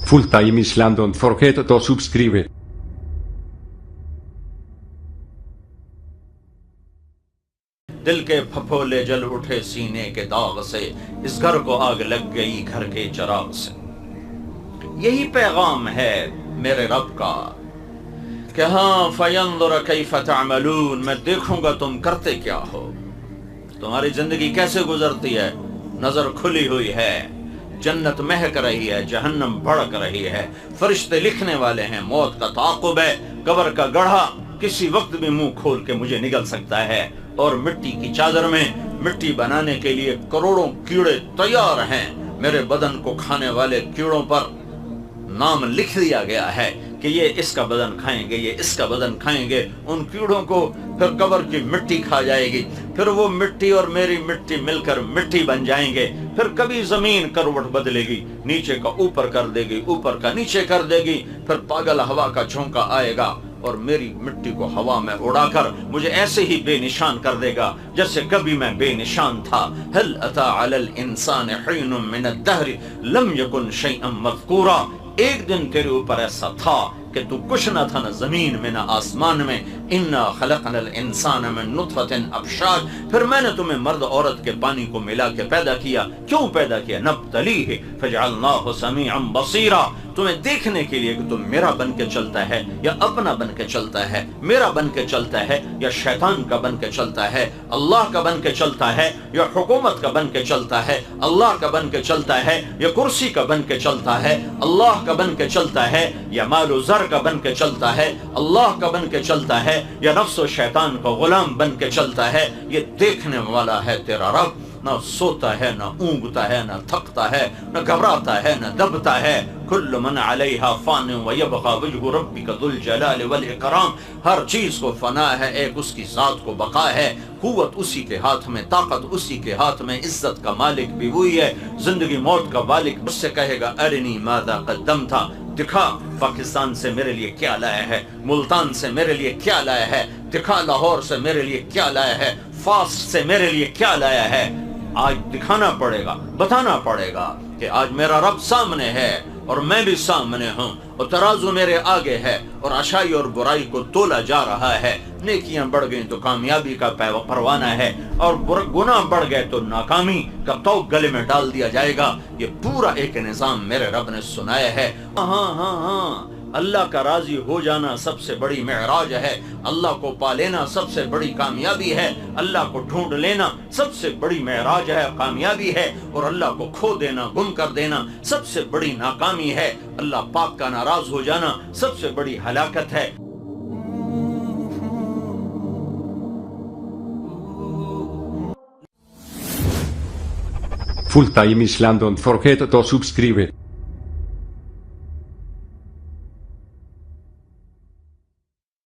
Full Time Islam, don't forget to subscribe. دل کے پھپھولے جل اٹھے سینے کے داغ سے، اس گھر کو آگ لگ گئی گھر کے چراغ سے۔ یہی پیغام ہے میرے رب کا کہ ہاں فینظر کیف تعملون، میں دیکھوں گا تم کرتے کیا ہو، تمہاری زندگی کیسے گزرتی ہے۔ نظر کھلی ہوئی ہے، جنت مہک رہی ہے، جہنم بھڑک رہی ہے، فرشتے لکھنے والے ہیں، موت کا تعاقب ہے، قبر کا گڑھا کسی وقت بھی منہ کھول کے مجھے نگل سکتا ہے، اور مٹی کی چادر میں مٹی بنانے کے لیے کروڑوں کیڑے تیار ہیں۔ میرے بدن کو کھانے والے کیڑوں پر نام لکھ دیا گیا ہے کہ یہ اس کا بدن کھائیں گے، یہ اس کا بدن کھائیں گے۔ ان کیڑوں کو پھر قبر کی مٹی کھا جائے گی، پھر وہ مٹی اور میری مٹی مل کر مٹی بن جائیں گے۔ پھر کبھی زمین کروٹ بدلے گی، نیچے کا اوپر کر دے گی، اوپر کا نیچے کر دے گی، پھر پاگل ہوا کا جھونکا آئے گا اور میری مٹی کو ہوا میں اڑا کر مجھے ایسے ہی بے نشان کر دے گا جیسے کبھی میں بے نشان تھا۔ هل اتى على الانسان حين من الدهر لم يكن شيئا مذكورا، ایک دن تیرے اوپر ایسا تھا کہ تو کچھ نہ تھا، نہ زمین میں نہ آسمان میں۔ انا خلقنا الانسان من نطفة امشاج، پھر میں نے تمہیں مرد عورت کے پانی کو ملا کے پیدا کیا۔ کیوں پیدا کیا؟ نبتلیہ فجعلناہ سمیعا بصیرا، تمہیں دیکھنے کے لیے کہ تم میرا بن کے چلتا ہے یا اپنا بن کے چلتا ہے، میرا بن کے چلتا ہے یا شیطان کا بن کے چلتا ہے، اللہ کا بن کے چلتا ہے یا حکومت کا بن کے چلتا ہے، اللہ کا بن کے چلتا ہے یا کرسی کا بن کے چلتا ہے، اللہ کا بن کے چلتا ہے یا مال و زر کا بن کے چلتا ہے، اللہ کا بن کے چلتا ہے یا نفس و شیطان کا غلام بن کے چلتا ہے۔ یہ دیکھنے والا ہے تیرا رب، نہ سوتا ہے، نہ اونگتا ہے، نہ تھکتا ہے، نہ گھبراتا ہے، نہ دبتا ہے۔ کل من علیہا فان ویبقى وجہ ربک ذو الجلال والاکرام، ہر چیز کو فنا ہے، ایک اس کی ذات کو بقا ہے، قوت اسی کے ہاتھ میں، طاقت اسی کے ہاتھ میں، عزت کا مالک بھی وہی ہے، زندگی موت کا مالک اس سے کہے گا ارنی ماذا قدمت، دکھا پاکستان سے میرے لیے کیا لایا ہے، ملتان سے میرے لیے کیا لایا ہے، دکھا لاہور سے میرے لیے کیا لایا ہے، فاس سے میرے لیے کیا لایا ہے۔ آج دکھانا پڑے گا، بتانا پڑے گا کہ آج میرا رب سامنے ہے اور میں بھی سامنے ہوں، اور ترازو میرے آگے ہے اور اچھائی اور برائی کو تولا جا رہا ہے۔ نیکیاں بڑھ گئیں تو کامیابی کا پروانہ ہے، اور گناہ بڑھ گئے تو ناکامی کا توق گلے میں ڈال دیا جائے گا۔ یہ پورا ایک نظام میرے رب نے سنایا ہے۔ ہاں اللہ کا راضی ہو جانا سب سے بڑی معراج ہے، اللہ کو پا لینا سب سے بڑی کامیابی ہے، اللہ کو ڈھونڈ لینا سب سے بڑی معراج ہے، کامیابی ہے، اور اللہ کو کھو دینا، گم کر دینا سب سے بڑی ناکامی ہے۔ اللہ پاک کا ناراض ہو جانا سب سے بڑی ہلاکت ہے۔ Full Time Islam, don't forget to subscribe.